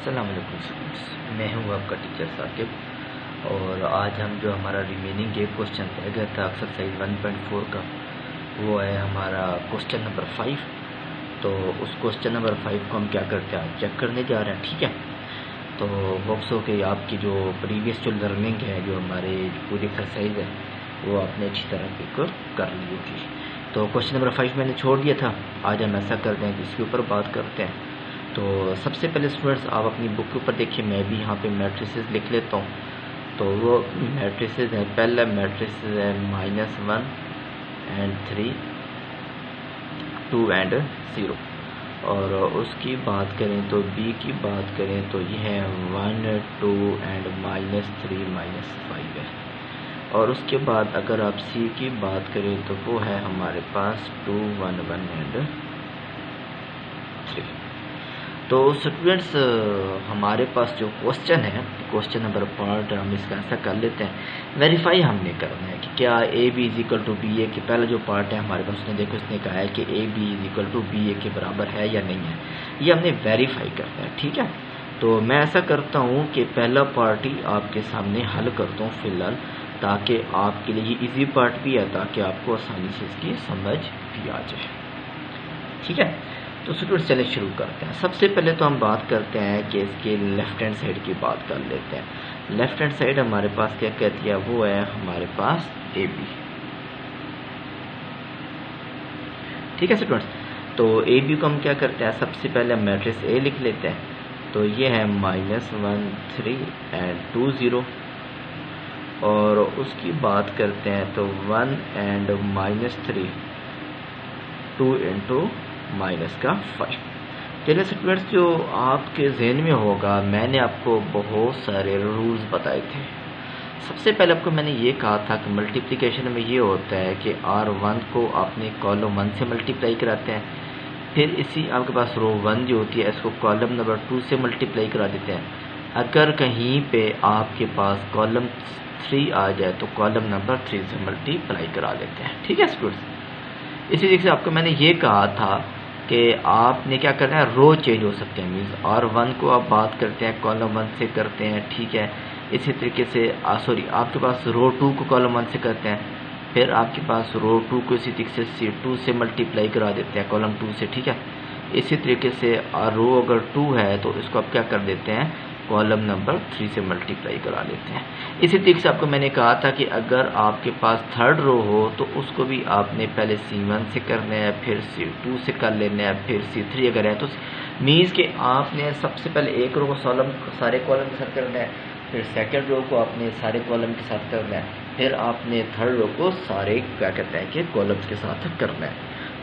अस्सलाम वालेकुम स्टूडेंट्स, मैं हूं आपका टीचर साकिब। और आज हम जो हमारा रिमेनिंग एक क्वेश्चन रह गया था एक्सरसाइज 1.4 का, वो है हमारा क्वेश्चन नंबर 5। तो उस क्वेश्चन नंबर 5 को हम क्या करते हैं, चेक करने जा रहे हैं। ठीक है, तो होप्स हो कि आपकी जो प्रीवियस जो लर्निंग है, जो हमारे पूरी एक्सरसाइज है, वो आपने अच्छी तरह पिक कर ली होगी। तो क्वेश्चन नंबर 5 मैंने छोड़ दिया था, आज हम ऐसा करते हैं कि इसके ऊपर बात करते हैं। तो सबसे पहले स्टूडेंट्स आप अपनी बुक के ऊपर देखिए, मैं भी यहाँ पे मैट्रिसेस लिख लेता हूँ। तो वो मैट्रिसेस हैं, पहला मैट्रिस है -1 एंड 3, 2 एंड 0। और उसकी बात करें तो बी की बात करें तो ये है 1, 2 एंड -3, -5 है। और उसके बाद अगर आप सी की बात करें तो वो है हमारे पास 2, 1, 1 एंड 3। तो स्टूडेंट्स हमारे पास जो क्वेश्चन है, क्वेश्चन नंबर पार्ट हम इसका ऐसा कर लेते हैं। वेरीफाई हमने करना है कि क्या A B is equal to B A के पहला जो पार्ट है हमारे पास, उसने देखो इसने कहा है कि A B is equal to B A के बराबर है या नहीं है, ये हमने वेरीफाई करना है। ठीक है, तो मैं ऐसा करता हूँ कि पहला पार्ट ही आपके सामने हल करता हूँ फ़िलहाल, ताकि आपके लिए ईजी पार्ट भी है, ताकि आपको आसानी से इसकी समझ भी आ जाए। ठीक है, तो स्टूडेंट्स चले शुरू करते हैं। सबसे पहले तो हम बात करते हैं कि इसके लेफ़्ट हैंड साइड की बात कर लेते हैं। लेफ़्ट हैंड साइड हमारे पास क्या कहती है, वो है हमारे पास ए बी। ठीक है स्टूडेंट्स, तो ए बी को हम क्या करते हैं, सबसे पहले हम मैट्रिक्स ए लिख लेते हैं। तो ये है -1, 3 एंड 2, 0। और उसकी बात करते हैं तो 1 एंड -3, 2 इंटू -5। चलिए स्टूडेंट्स, जो आपके जहन में होगा, मैंने आपको बहुत सारे रूल्स बताए थे। सबसे पहले आपको मैंने ये कहा था कि मल्टीप्लिकेशन में ये होता है कि R1 को आपने कॉलम 1 से मल्टीप्लाई कराते हैं, फिर इसी आपके पास रो 1 जो होती है, इसको कॉलम नंबर 2 से मल्टीप्लाई करा देते हैं। अगर कहीं पे आपके पास कॉलम 3 आ जाए तो कॉलम नंबर 3 से मल्टीप्लाई करा देते हैं। ठीक है स्टूडेंट्स, इसी तरीके से आपको मैंने ये कहा था कि आपने क्या करना है, रो चेंज हो सकते हैं। मीन्स R1 को आप बात करते हैं कॉलम 1 से करते हैं। ठीक है, इसी तरीके से सॉरी, आपके पास रो 2 को कॉलम 1 से करते हैं, फिर आपके पास रो 2 को इसी तरीके से C2 से मल्टीप्लाई करा देते हैं कॉलम 2 से। ठीक है, इसी तरीके से रो अगर 2 है तो इसको आप क्या कर देते हैं, कॉलम नंबर 3 से मल्टीप्लाई करा लेते हैं। इसी तरीके से आपको मैंने कहा था कि अगर आपके पास थर्ड रो हो तो उसको भी आपने पहले C1 से करना है, फिर C2 से कर लेना है, फिर C3 अगर है तो मीन्स कि आपने सबसे पहले एक रो को सारे कॉलम के साथ करना है, फिर सेकंड रो को आपने सारे कॉलम के साथ करना है, फिर आपने थर्ड रो को सारे क्या कहते हैं कि कॉलम्स के साथ करना है।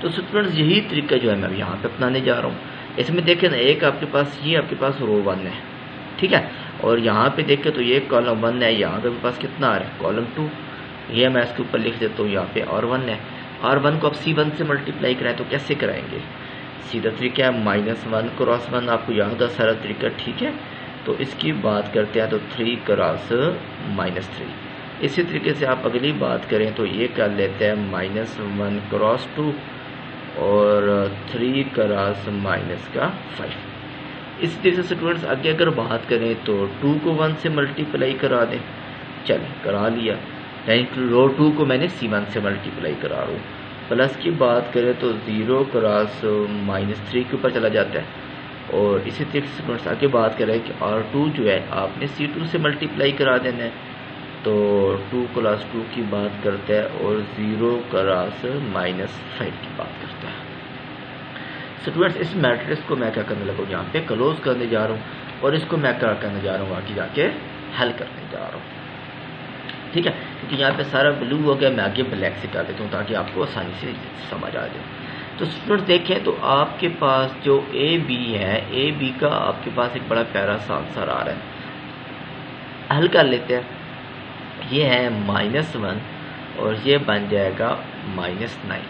तो स्टूडेंट्स यही तरीका जो है मैं यहाँ पे अपनाने जा रहा हूँ। इसमें देखें ना, एक आपके पास ये आपके पास रो 1 है। ठीक है, और यहाँ पे देखें तो ये कॉलम 1 है, यहाँ पे पास कितना आ रहा है, कॉलम 2। ये मैं इसके ऊपर लिख देता हूँ, यहाँ पे R1 है। R1 को आप C1 से मल्टीप्लाई कराएं तो कैसे कराएंगे, सीधा तरीका है -1 क्रॉस 1, आपको याद है सारा तरीका। ठीक है, तो इसकी बात करते हैं तो 3 क्रॉस -3। इसी तरीके से आप अगली बात करें तो ये कर लेते हैं -1 क्रॉस 2 और 3 क्रॉस -5। इसी तरीके से स्टूडेंट्स आगे अगर बात करें तो 2 को 1 से मल्टीप्लाई करा दें। चलिए करा लिया, यानी रो 2 को मैंने C1 से मल्टीप्लाई करा रहा हूँ। प्लस की बात करें तो 0 क्रॉस -3 के ऊपर चला जाता है। और इसी तरीके से स्टूडेंट्स आगे बात करें कि R2 जो है आपने C2 से मल्टीप्लाई करा देना है। तो 2 क्रॉस 2 की बात करता है और 0 क्रॉस -5 की बात करता है। स्टूडेंट्स इस मैट्रिक्स को मैं क्या करने लगा हूँ, यहाँ पे क्लोज करने जा रहा हूँ, और इसको मैं क्या करने जा रहा हूँ, आगे जाके हल करने जा रहा हूँ। ठीक है, क्योंकि यहाँ पे सारा ब्लू हो गया, मैं आगे ब्लैक से कर देता हूँ ताकि आपको आसानी से समझ आ जाए। तो स्टूडेंट्स देखें तो आपके पास जो ए बी है, ए बी का आपके पास एक बड़ा प्यारा सा आंसर आ रहा है। हल कर लेते हैं। ये है -1 और ये बन जाएगा -9।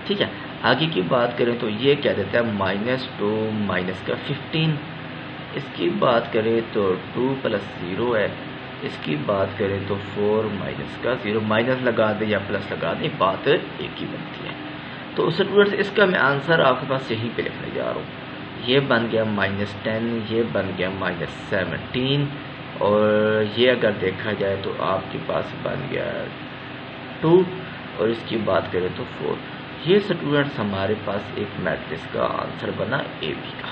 ठीक है, आगे की बात करें तो ये क्या देता है, -2 -15। इसकी बात करें तो 2 + 0 है। इसकी बात करें तो 4 -0, माइनस लगा दें या प्लस लगा दें, बात एक ही बनती है। तो स्टूडेंट्स इसका मैं आंसर आपके पास यहीं पे लिखने जा रहा हूँ। ये बन गया -10, ये बन गया -17, और ये अगर देखा जाए तो आपके पास बन गया 2, और इसकी बात करें तो 4। ये स्टूडेंट्स हमारे पास एक मैट्रिक्स का आंसर बना ए बी का।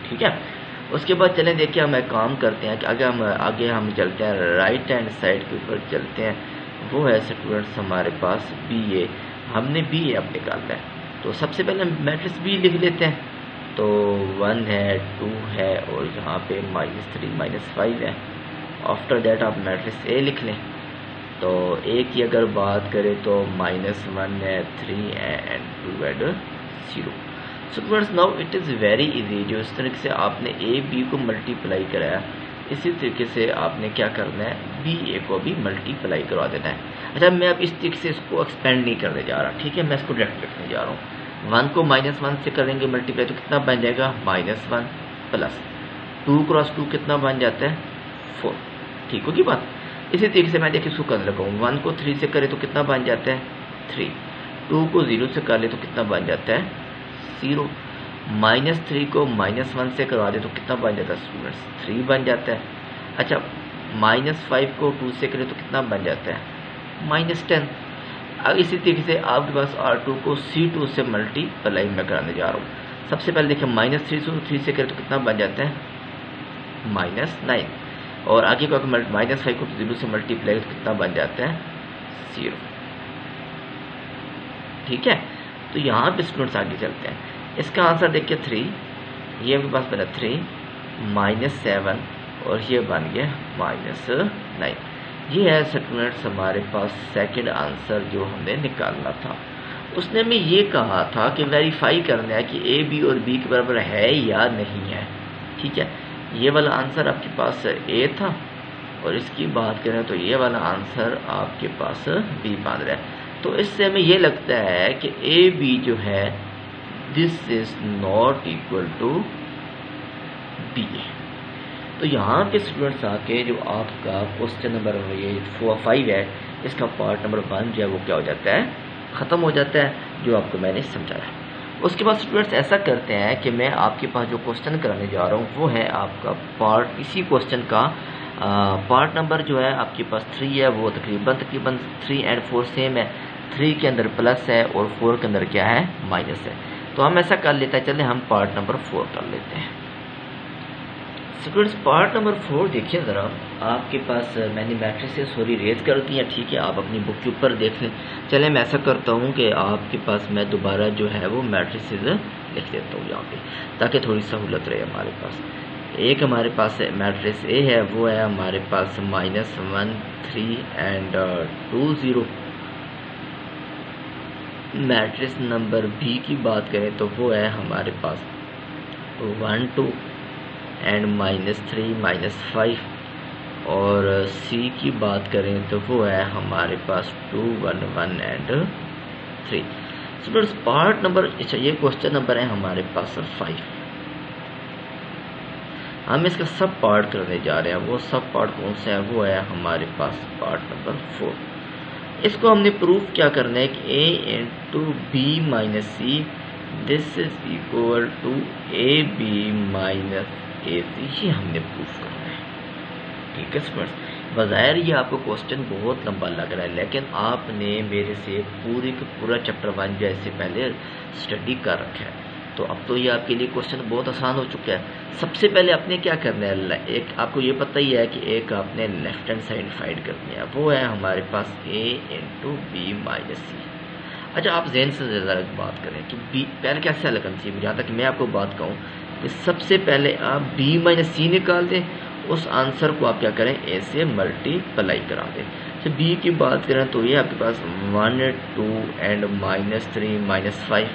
ठीक है, उसके बाद चलें देखिए हम एक काम करते हैं कि आगे हम चलते हैं राइट हैंड साइड के ऊपर चलते हैं। वो है स्टूडेंट्स हमारे पास बी ए, हमने बी ए अब निकालना है। तो सबसे पहले हम मैट्रिक्स बी लिख लेते हैं। तो 1 है, 2 है, और यहाँ पे -3 -5 है। आफ्टर दैट आप मैट्रिक्स ए लिख लें। तो ए की अगर बात करें तो -1 है, 3 है and 2 and 0। Students now it is very easy. जो इस तरीके से आपने ए बी को मल्टीप्लाई कराया, इसी तरीके से आपने क्या करना है, बी ए को भी मल्टीप्लाई करवा देना है। अच्छा, मैं अब इस तरीके से इसको एक्सपेंड नहीं करने जा रहा। ठीक है, मैं इसको डायरेक्ट लिखने जा रहा हूँ। 1 को -1 से करेंगे मल्टीप्लाई तो कितना बन जाएगा, -1 प्लस 2 क्रॉस 2 कितना बन जाता है, 4। ठीक होगी बात। इसी तरीके से मैं देखिए इसको कर लगाऊँ। 1 को 3 से करें तो कितना बन जाता है, 3। 2 को 0 से कर ले तो कितना बन जाता है, 0। -3 को -1 से करवा दे तो कितना बन जाता है स्टूडेंट्स, 3 बन जाता है। अच्छा, -5 को 2 से करें तो कितना बन जाता है, -10। अब इसी तरीके से आपके पास R2 को C2 से मल्टीप्लाई मैं कराने जा रहा हूँ। सबसे पहले देखिए -3 को 3 से करें तो कितना बन जाता है, -9, और आगे को -5 को 0 से मल्टीप्लाई तो कितना बन जाता है, 0। ठीक है, तो यहाँ पे स्टूडेंट्स आगे चलते हैं। इसका आंसर देखिए 3, ये आपके पास बना 3 -7, और ये बन गया -9। ये है स्टूडेंट्स हमारे पास सेकंड आंसर जो हमने निकालना था। उसने हमें ये कहा था कि वेरीफाई करना है कि ए बी और बी के बराबर है या नहीं है। ठीक है, ये वाला आंसर आपके पास ए था, और इसकी बात करें तो ये वाला आंसर आपके पास बी बन रहा है। तो इससे हमें ये लगता है कि ए बी जो है this is not equal to B. तो यहाँ पे स्टूडेंट्स आके जो आपका क्वेश्चन नंबर ये 5 है, इसका पार्ट नंबर 1 जो है वो क्या हो जाता है, ख़त्म हो जाता है, जो आपको मैंने समझाया। उसके बाद स्टूडेंट्स ऐसा करते हैं कि मैं आपके पास जो क्वेश्चन कराने जा रहा हूँ वो है आपका पार्ट, इसी क्वेश्चन का पार्ट नंबर जो है आपके पास 3 है, वो तकरीबन 3 एंड 4 सेम है। 3 के अंदर प्लस है और 4 के अंदर क्या है, माइनस है। तो हम ऐसा कर लेते हैं, चले हम पार्ट नंबर 4 कर लेते हैं। स्टूडेंट्स पार्ट नंबर 4 देखिए ज़रा, आपके पास मैंने मैट्रिसेस सॉरी रेज कर दी है। ठीक है, आप अपनी बुक के ऊपर देख लें। चले मैं ऐसा करता हूँ कि आपके पास मैं दोबारा जो है वो मैट्रिसेस लिख देता हूँ यहाँ पे, ताकि थोड़ी सहूलत रहे हमारे पास। एक हमारे पास मैट्रिक्स ए है, वो है हमारे पास -1 3 एंड 2 0। मैट्रिक्स नंबर बी की बात करें तो वो है हमारे पास 1 2 एंड -3 -5, और सी की बात करें तो वो है हमारे पास 2 1 1 एंड 3। स्टूडेंट्स पार्ट नंबर, अच्छा ये क्वेश्चन नंबर है हमारे पास 5। हम इसका सब पार्ट करने जा रहे हैं। वो सब पार्ट कौन सा है, वो है हमारे पास पार्ट नंबर 4। इसको हमने प्रूफ क्या करना है कि a into B minus C this is equal to A B minus A C, ये हमने प्रूफ करना है। ठीक है स्टूडेंट्स, बज़ाहिर ये आपको क्वेश्चन बहुत लंबा लग रहा है, लेकिन आपने मेरे से पूरा चैप्टर 1 जो है इससे पहले स्टडी कर रखा है, तो अब तो ये आपके लिए क्वेश्चन बहुत आसान हो चुका है। सबसे पहले आपने क्या करना है, एक आपको ये पता ही है कि एक आपने लेफ्ट हैंड साइड फाइंड करनी है, वो है हमारे पास a इंटू बी माइनस सी। अच्छा, आप जहन से ज़रा बात करें कि बी पहले कैसे हल करनी चाहिए। जहाँ तक मैं आपको बात कहूँ कि सबसे पहले आप b माइनस सी निकाल दें, उस आंसर को आप क्या करें, a से मल्टीप्लाई करा दें। तो b की बात करें तो ये आपके पास 1 2 एंड -3 -5।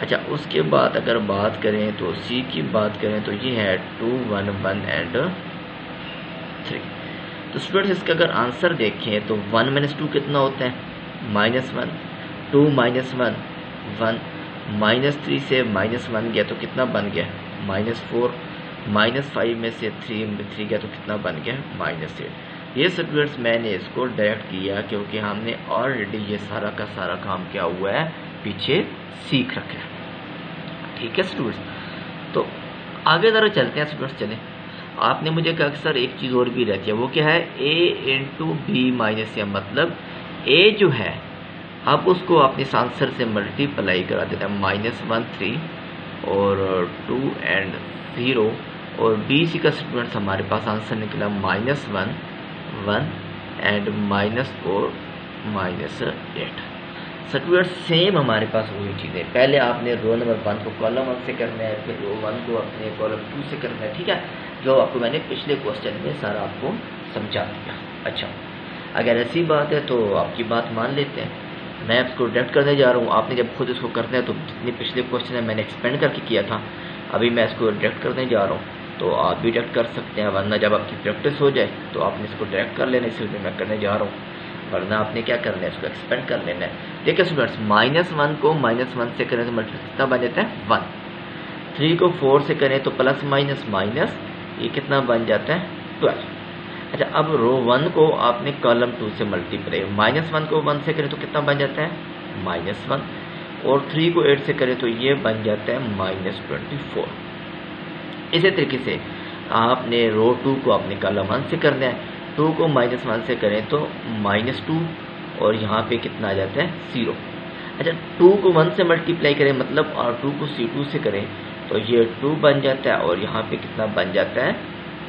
अच्छा, उसके बाद अगर बात करें तो सी की बात करें तो ये है 2 1 1 एंड 3। तो स्टूडेंट्स इसका अगर आंसर देखें तो 1 - 2 कितना होता है, -1, 2 - 1 1, -3 से -1 गया तो कितना बन गया, -4, -5 में से 3 गया तो कितना बन गया, -8। ये स्टूडेंट्स मैंने इसको डायरेक्ट किया क्योंकि हमने ऑलरेडी ये सारा का सारा काम क्या हुआ है, पीछे सीख रखा है। ठीक है स्टूडेंट्स, तो आगे ज़रा चलते हैं स्टूडेंट्स, चलें। आपने मुझे कहा सर एक चीज़ और भी रहती है, वो क्या है, a इंटू बी माइनस ए, मतलब a जो है अब उसको अपने आंसर से मल्टीप्लाई करा देते हैं, -1 3 और 2 एंड 0, और बी सी का स्टूडेंट्स हमारे पास आंसर निकला -1 1 एंड -4 -8। स्टूडेंट सेम हमारे पास वही चीज़ें, पहले आपने रो नंबर 1 को कॉलम 1 से करना है, फिर रो 1 को अपने कॉलम 2 से करना है, ठीक है, जो आपको मैंने पिछले क्वेश्चन में सारा आपको समझा दिया। अच्छा, अगर ऐसी बात है तो आपकी बात मान लेते हैं, मैं इसको डायरेक्ट करने जा रहा हूँ। आपने जब खुद इसको करना है तो जितने पिछले क्वेश्चन है मैंने एक्सपेंड करके किया था, अभी मैं इसको डायरेक्ट करने जा रहा हूँ, तो आप भी डायरेक्ट कर सकते हैं, वरना जब आपकी प्रैक्टिस हो जाए तो आपने इसको डायरेक्ट कर लेना, इसलिए मैं करने जा रहा हूँ, वरना आपने क्या करना है, इसको एक्सपेंड कर लेना है। देखिए स्टूडेंट्स, -1 को -1 से करें तो मल्टीप्लाई कितना बन जाता है, 1। 3 को 4 से करें तो प्लस माइनस माइनस, ये कितना बन जाता है, 12। अच्छा, अब रो 1 को आपने कॉलम 2 से मल्टीप्लाई, -1 को 1 से करें तो कितना बन जाता है, -1, और 3 को 8 से करें तो ये बन जाता है -24। इसी तरीके से आपने रो 2 को आपने कॉलम 1 से करना है, 2 को -1 से करें तो -2, और यहाँ पे कितना आ जाता है, 0। अच्छा, 2 को 1 से मल्टीप्लाई करें, मतलब और 2 को C2 से करें तो ये 2 बन जाता है, और यहाँ पे कितना बन जाता है,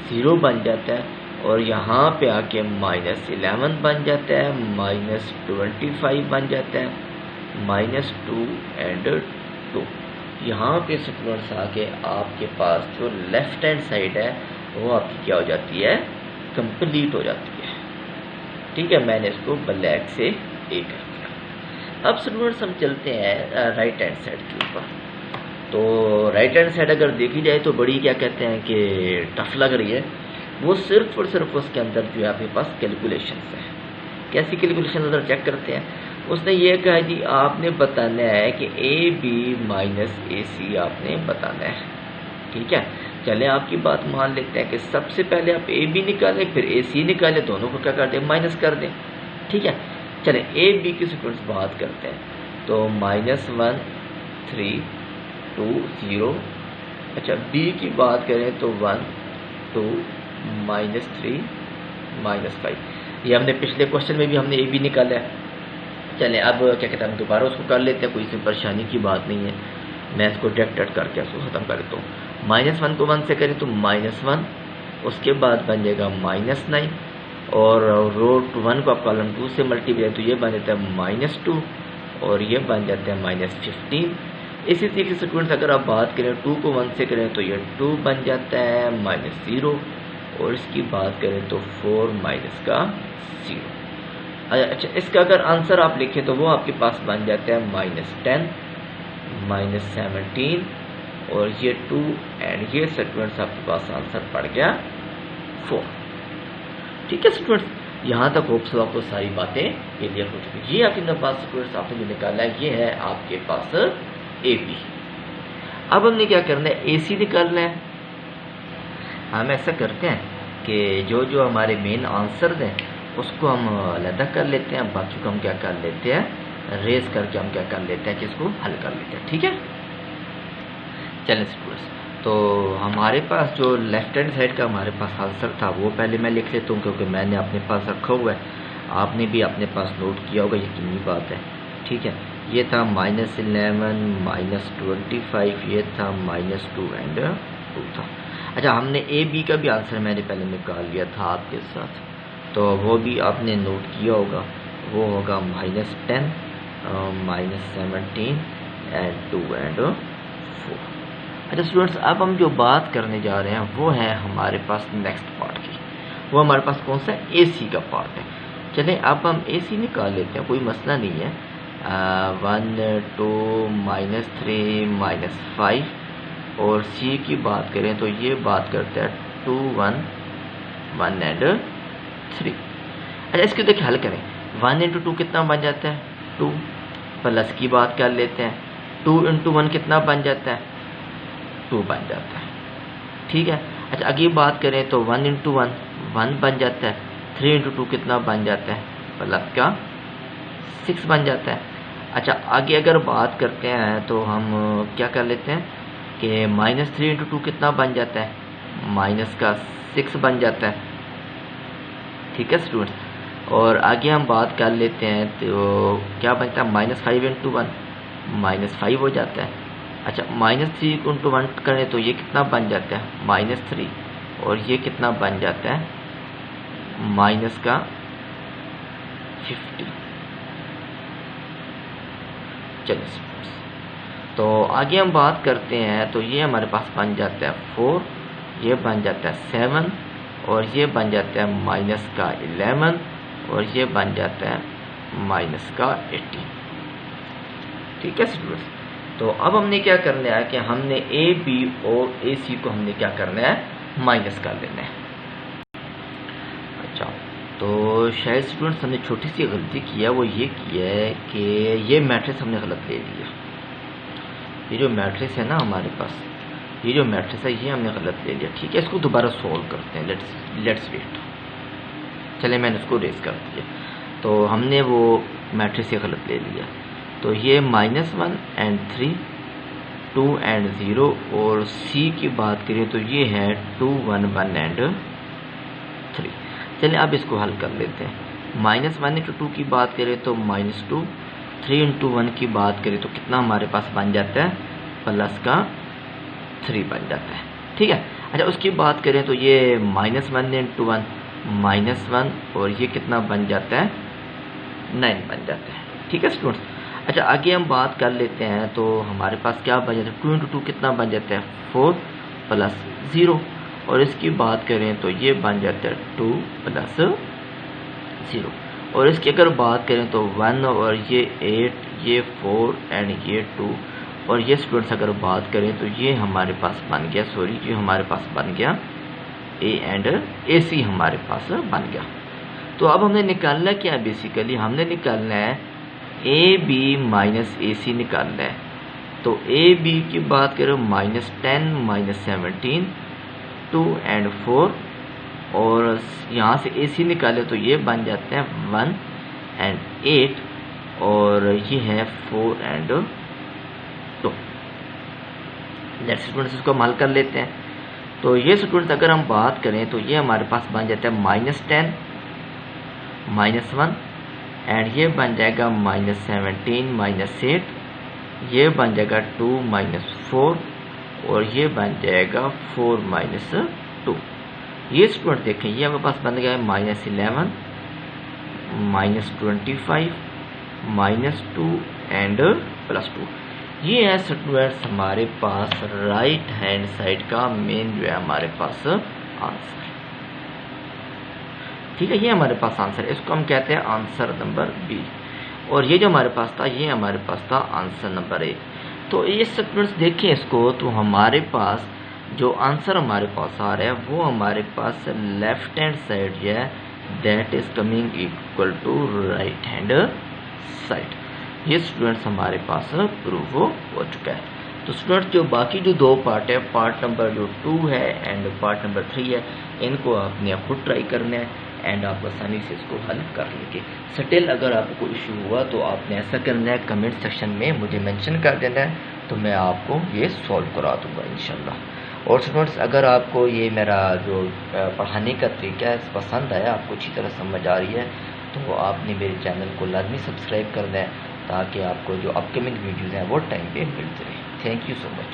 0 बन जाता है, और यहाँ पे आके -11 बन जाता है, -25 बन जाता है, -2 एंड 2। यहाँ पे स्टूडेंट्स आके आपके पास जो लेफ्ट हैंड साइड है वो आपकी क्या हो जाती है, कंप्लीट हो जाती है, ठीक है। मैंने इसको ब्लैक से ए कर दिया। अब स्टूडेंट्स हम चलते हैं राइट हैंड साइड के ऊपर। तो राइट हैंड साइड अगर देखी जाए तो बड़ी क्या कहते हैं कि टफ लग रही है, वो सिर्फ और सिर्फ उसके अंदर जो है आपके पास कैलकुलेशंस है। कैसी कैलकुलेशन उधर चेक करते हैं। उसने ये कहा जी आपने बताना है कि ए बी माइनस ए सी आपने बताना है, ठीक है। चले आपकी बात मान लेते हैं कि सबसे पहले आप ए बी निकालें, फिर ए सी निकालें, दोनों को क्या कर दें, माइनस कर दें, ठीक है। चले ए बी की सीक्वेंस बात करते हैं, तो -1 3 2 0। अच्छा, बी की बात करें तो 1 2 -3 -5। ये हमने पिछले क्वेश्चन में भी हमने ए बी निकाला है। चलें अब क्या कहते हैं, हम दोबारा उसको कर लेते हैं, कोई सी परेशानी की बात नहीं है। मैं इसको डायरेक्ट करके इसको ख़त्म कर देता हूँ। -1 को 1 से करें तो -1, उसके बाद बन जाएगा -9, और रो 1 को आप कॉलम 2 से मल्टीप्लाई तो ये बन जाता है -2, और ये बन जाता है -15। इसी तरीके से स्टूडेंट्स अगर आप बात करें 2 को 1 से करें तो ये 2 बन जाता है -0, और इसकी बात करें तो 4 -0। अच्छा, इसका अगर आंसर आप लिखें तो वो आपके पास बन जाता है -10 -17, और ये 2 एंड ये स्टूडेंट्स आपके पास आंसर पड़ गया 4, ठीक है स्टूडेंट्स। यहाँ तक होप सो आपको सारी बातें क्लियर हो चुकी। ये आपके पास स्टूडेंट्स आपने जो निकाला है ये है आपके पास ए बी। अब हमने क्या करना है, ए सी निकालना है। हम ऐसा करते हैं कि जो जो हमारे मेन आंसर हैं उसको हम अलग कर लेते हैं, बाकी को हम क्या कर लेते हैं, रेस करके हम क्या कर लेते हैं कि इसको हल कर लेते हैं, ठीक है। चलें स्टूडेंट्स, तो हमारे पास जो लेफ्ट हैंड साइड का हमारे पास आंसर था वो पहले मैं लिख लेता हूँ, क्योंकि मैंने अपने पास रखा हुआ है, आपने भी अपने पास नोट किया होगा, यकीनी बात है, ठीक है। ये था -11 -25, ये था -2 एंड 2 था। अच्छा, हमने ए बी का भी आंसर मैंने पहले निकाल लिया था आपके साथ, तो वो भी आपने नोट किया होगा, वो होगा -10 -17 एंड 2 एंड 4। अच्छा स्टूडेंट्स, अब हम जो बात करने जा रहे हैं वो है हमारे पास नेक्स्ट पार्ट की। वो हमारे पास कौन सा, ए सी का पार्ट है। चलें अब हम ए सी निकाल लेते हैं, कोई मसला नहीं है। 1 2 -3 -5, और सी की बात करें तो ये बात करता है 2 1 1 एंड 3। अच्छा, इसको देखिए हल करें, 1 इंटू 2 कितना बन जाता है, 2, प्लस की बात कर लेते हैं, 2 इंटू 1 कितना बन जाता है, 2 बन जाता है, ठीक है। अच्छा, आगे बात करें तो 1 इंटू 1 1 बन जाता है, 3 इंटू 2 कितना बन जाता है, प्लस का 6 बन जाता है। अच्छा, आगे अगर बात करते हैं तो हम क्या कर लेते हैं कि -3 इंटू 2 कितना बन जाता है, माइनस का 6 बन जाता है। ठीक है स्टूडेंट्स, और आगे हम बात कर लेते हैं तो क्या बनता है, -5 इंटू 1 -5 हो जाता है। अच्छा, -3 इंटू 1 करें तो ये कितना बन जाता है, -3, और ये कितना बन जाता है, माइनस का 50। चलिए स्टूडेंट्स, तो आगे हम बात करते हैं तो ये हमारे पास बन जाता है 4, ये बन जाता है 7, और ये बन जाता है माइनस का 11, और ये बन जाता है माइनस का 18। ठीक है स्टूडेंट्स, तो अब हमने क्या करना है कि हमने ए बी और ए सी को हमने क्या करना है, माइनस कर लेना है। अच्छा, तो शायद स्टूडेंट्स हमने छोटी सी गलती किया, वो ये किया है कि ये मैट्रिक्स हमने गलत ले लिया। ये जो मैट्रिक्स है ना हमारे पास, ये जो मैट्रिक्स है ये हमने गलत ले लिया। ठीक है, इसको दोबारा सॉल्व करते हैं, लेट्स वेट। चले, मैंने इसको रेस कर दिया, तो हमने वो मैट्रिक्स ये गलत ले लिया। तो ये -1 एंड 3, 2 एंड 0, और सी की बात करें तो ये है 2 1 1 एंड 3। चलिए अब इसको हल कर लेते हैं। -1 इंटू 2 की बात करें तो -2, 3 इंटू 1 की बात करें तो कितना हमारे पास बन जाता है, प्लस का 3 बन जाता है। ठीक है, अच्छा उसकी बात करें तो ये -1 इंटू 1 -1, और ये कितना बन जाता है, 9 बन जाता है। ठीक है स्टूडेंट्स, अच्छा आगे हम बात कर लेते हैं तो हमारे पास क्या बन जाता है, 2 इंटू 2 कितना बन जाता है, 4 प्लस 0, और इसकी बात करें तो ये बन जाता है 2 प्लस 0, और इसकी अगर बात करें तो 1, और ये 8, ये 4 एंड ये 2, और ये स्टूडेंट्स अगर बात करें तो ये हमारे पास बन गया, सॉरी ये हमारे पास बन गया ए एंड ए सी हमारे पास बन गया। तो अब हमने निकालना क्या है, बेसिकली हमने निकालना है ए बी माइनस ए सी निकालना है। तो ए बी की बात करें -10 -17, 2 एंड 4, और यहाँ से ए सी निकाले तो ये बन जाते हैं 1 एंड 8, और ये है 4 एंड 2। लेट्स स्टूडेंट्स इसको हम हल कर लेते हैं। तो ये स्टूडेंट्स अगर हम बात करें तो ये हमारे पास बन जाता है -10 -1, एंड ये बन जाएगा -17 -8, ये बन जाएगा 2 -4, और ये बन जाएगा 4 -2। ये स्टूडेंट देखें, ये हमारे पास बन गया है -11 -25 -2 एंड +2। ये है स्टूडेंट्स हमारे पास राइट हैंड साइड का मेन जो है हमारे पास आंसर। ठीक है, ये हमारे पास आंसर है, इसको हम कहते हैं आंसर नंबर बी, और ये जो हमारे पास था ये हमारे पास था आंसर नंबर ए। तो ये स्टूडेंट्स देखें इसको, तो हमारे पास जो आंसर हमारे पास आ रहा है वो हमारे पास लेफ्ट हैंड साइड जो है that is coming equal to right hand side. ये स्टूडेंट्स हमारे पास प्रूव हो चुका है। तो स्टूडेंट्स जो बाकी जो 2 पार्ट है, पार्ट नंबर जो 2 है एंड पार्ट नंबर 3 है, इनको आपने खुद ट्राई करना है एंड आप आसानी से इसको हल कर लेंगे। स्टिल अगर आपको कोई इशू हुआ तो आपने ऐसा करना है, कमेंट सेक्शन में मुझे मेंशन कर देना है, तो मैं आपको ये सॉल्व करा दूंगा इंशाल्लाह। और स्टूडेंट्स अगर आपको ये मेरा जो पढ़ाने का तरीका है पसंद आया, आपको अच्छी तरह समझ आ रही है, तो आपने मेरे चैनल को लाजमी सब्सक्राइब करना है ताकि आपको जो अपकमिंग वीडियोज़ हैं वो टाइम पे मिलते रहे। Thank you so much.